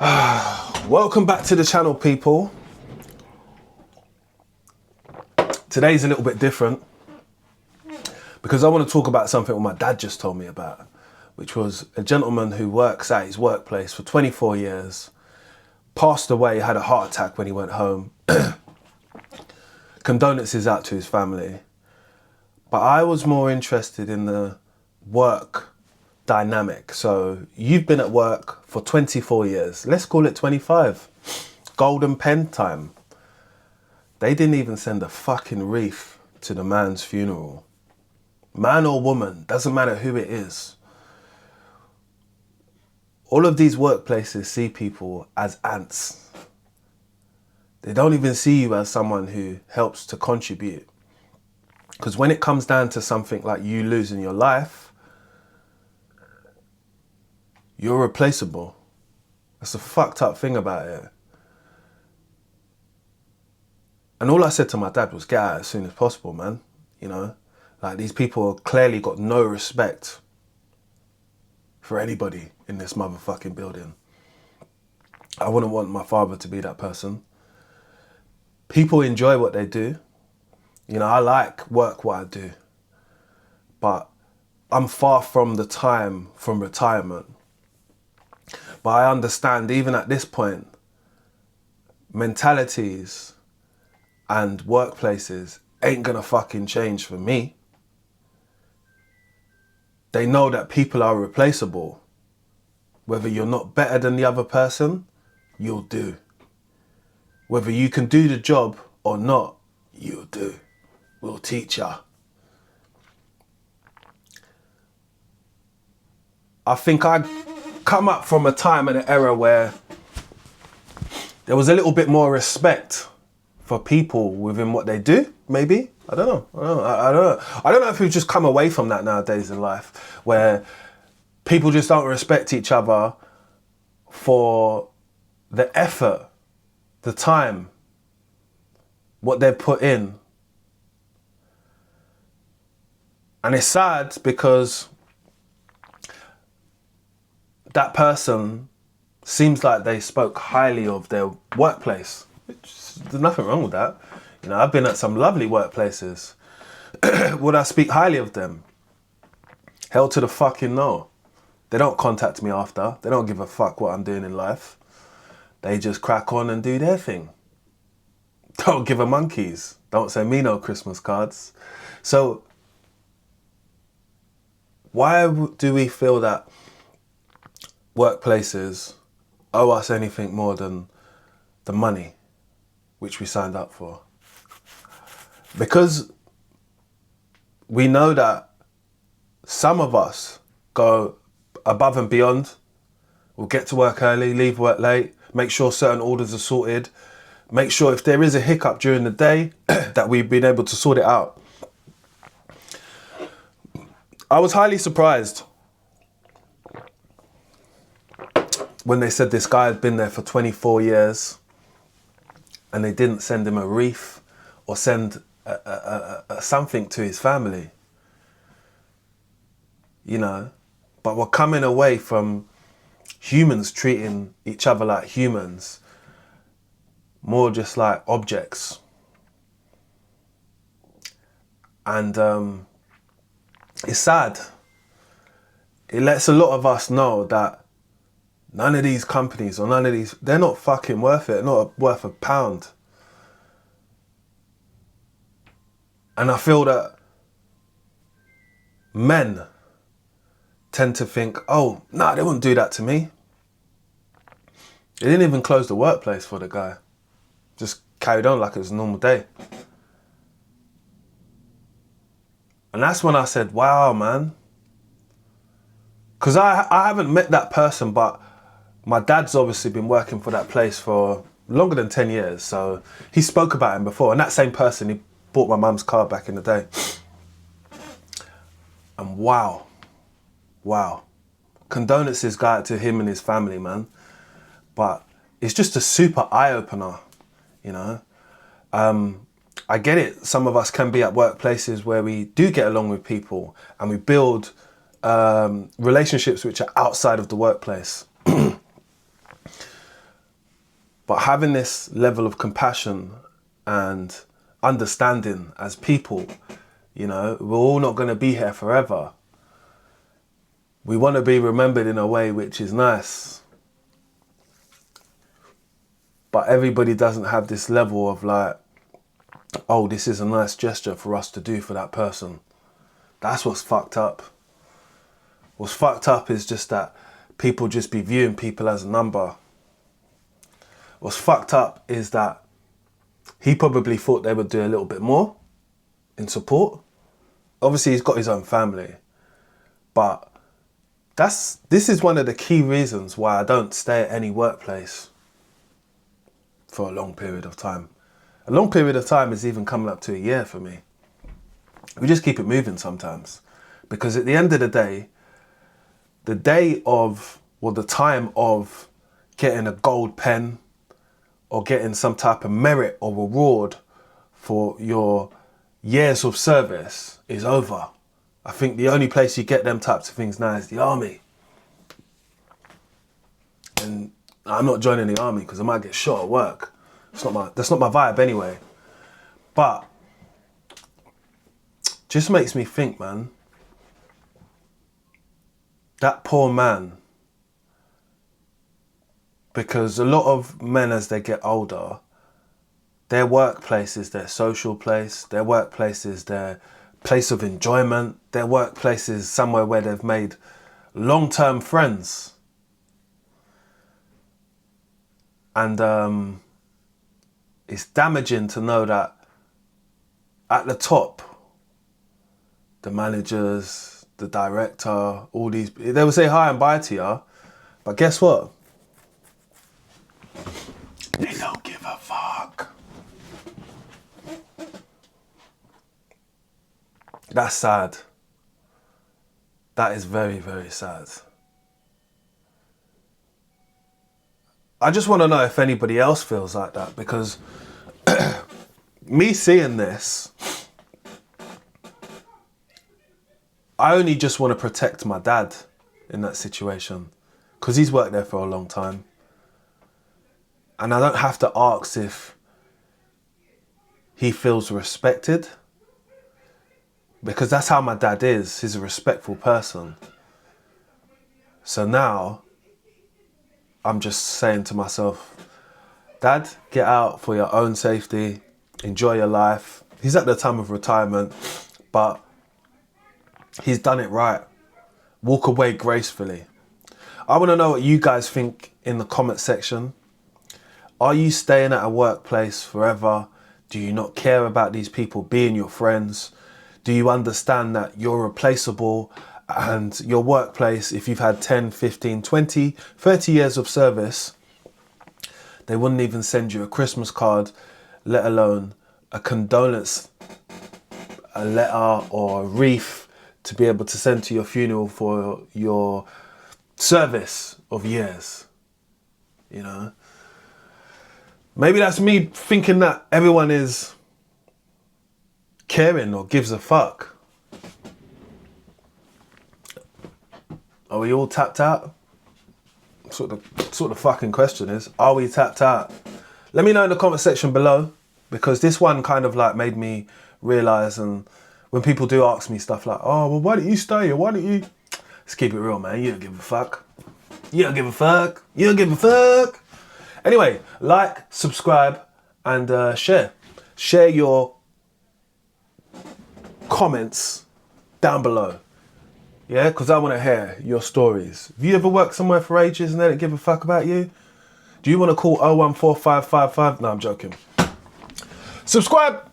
Welcome back to the channel, people. Today's a little bit different because I want to talk about something that my dad just told me about, which was a gentleman who works at his workplace for 24 years, passed away, had a heart attack when he went home. Condolences out to his family. But I was more interested in the work dynamic. So you've been at work for 24 years. Let's call it 25. Golden pen time. They didn't even send a fucking wreath to the man's funeral. Man or woman, doesn't matter who it is. All of these workplaces see people as ants. They don't even see you as someone who helps to contribute. Because when it comes down to something like you losing your life, you're replaceable. That's the fucked up thing about it. And all I said to my dad was, get out as soon as possible, man. You know, like these people clearly got no respect for anybody in this motherfucking building. I wouldn't want my father to be that person. People enjoy what they do. You know, I like work what I do, but I'm far from the time from retirement. But I understand even at this point, mentalities and workplaces ain't gonna fucking change for me. They know that people are replaceable. Whether you're not better than the other person, you'll do. Whether you can do the job or not, you'll do. We'll teach ya. I think I come up from a time and an era where there was a little bit more respect for people within what they do, maybe. I don't know. I don't know if we've just come away from that nowadays in life, where people just don't respect each other for the effort, the time, what they've put in. And it's sad because that person seems like they spoke highly of their workplace. There's nothing wrong with that. You know, I've been at some lovely workplaces. Would I speak highly of them? Hell to the fucking no. They don't contact me after. They don't give a fuck what I'm doing in life. They just crack on and do their thing. Don't give a monkeys. Don't send me no Christmas cards. So why do we feel that workplaces owe us anything more than the money which we signed up for? Because we know that some of us go above and beyond. We'll get to work early, leave work late, make sure certain orders are sorted, make sure if there is a hiccup during the day that we've been able to sort it out. I was highly surprised when they said this guy had been there for 24 years and they didn't send him a wreath or send something to his family. You know, but we're coming away from humans treating each other like humans, more just like objects. And it's sad. It lets a lot of us know that none of these companies or none of these, they're not fucking worth it, not worth a pound. And I feel that men tend to think, oh, nah, they wouldn't do that to me. They didn't even close the workplace for the guy. Just carried on like it was a normal day. And that's when I said, wow, man. Because I haven't met that person, but my dad's obviously been working for that place for longer than 10 years. So he spoke about him before. And that same person, he bought my mum's car back in the day. And wow. Condolences go out to him and his family, man. But it's just a super eye-opener, you know. I get it. Some of us can be at workplaces where we do get along with people and we build relationships which are outside of the workplace. But having this level of compassion and understanding as people, you know, we're all not going to be here forever. We want to be remembered in a way which is nice. But everybody doesn't have this level of like, oh, this is a nice gesture for us to do for that person. That's what's fucked up. What's fucked up is just that people just be viewing people as a number. What's fucked up is that he probably thought they would do a little bit more in support. Obviously, he's got his own family. But this is one of the key reasons why I don't stay at any workplace for a long period of time. A long period of time is even coming up to a year for me. We just keep it moving sometimes. Because at the end of the day of, or the time of getting a gold pen or getting some type of merit or reward for your years of service is over. I think the only place you get them types of things now is the army. And I'm not joining the army because I might get shot at work. That's not my vibe anyway. But just makes me think, man, that poor man, because a lot of men as they get older, their workplace is their social place, their workplace is their place of enjoyment, their workplace is somewhere where they've made long-term friends. And it's damaging to know that at the top, the managers, the director, all these, they will say hi and bye to you, but guess what? They don't give a fuck. That's sad. That is very, very sad. I just want to know if anybody else feels like that, because me seeing this, I only just want to protect my dad in that situation because he's worked there for a long time. And I don't have to ask if he feels respected, because that's how my dad is. He's a respectful person. So now I'm just saying to myself, Dad, get out for your own safety, enjoy your life. He's at the time of retirement, but he's done it right. Walk away gracefully. I want to know what you guys think in the comment section. Are you staying at a workplace forever? Do you not care about these people being your friends? Do you understand that you're replaceable and your workplace, if you've had 10, 15, 20, 30 years of service, they wouldn't even send you a Christmas card, let alone a condolence, a letter or a wreath to be able to send to your funeral for your service of years, you know? Maybe that's me thinking that everyone is caring or gives a fuck. Are we all tapped out? Sort of fucking question is, are we tapped out? Let me know in the comment section below, because this one kind of like made me realise, and when people do ask me stuff like, oh, well, why don't you stay? Or why don't you? Let's keep it real, man. You don't give a fuck. You don't give a fuck. You don't give a fuck. Anyway, like, subscribe, and share. Share your comments down below. Yeah, because I want to hear your stories. Have you ever worked somewhere for ages and they didn't give a fuck about you? Do you want to call 014555? No, I'm joking. Subscribe.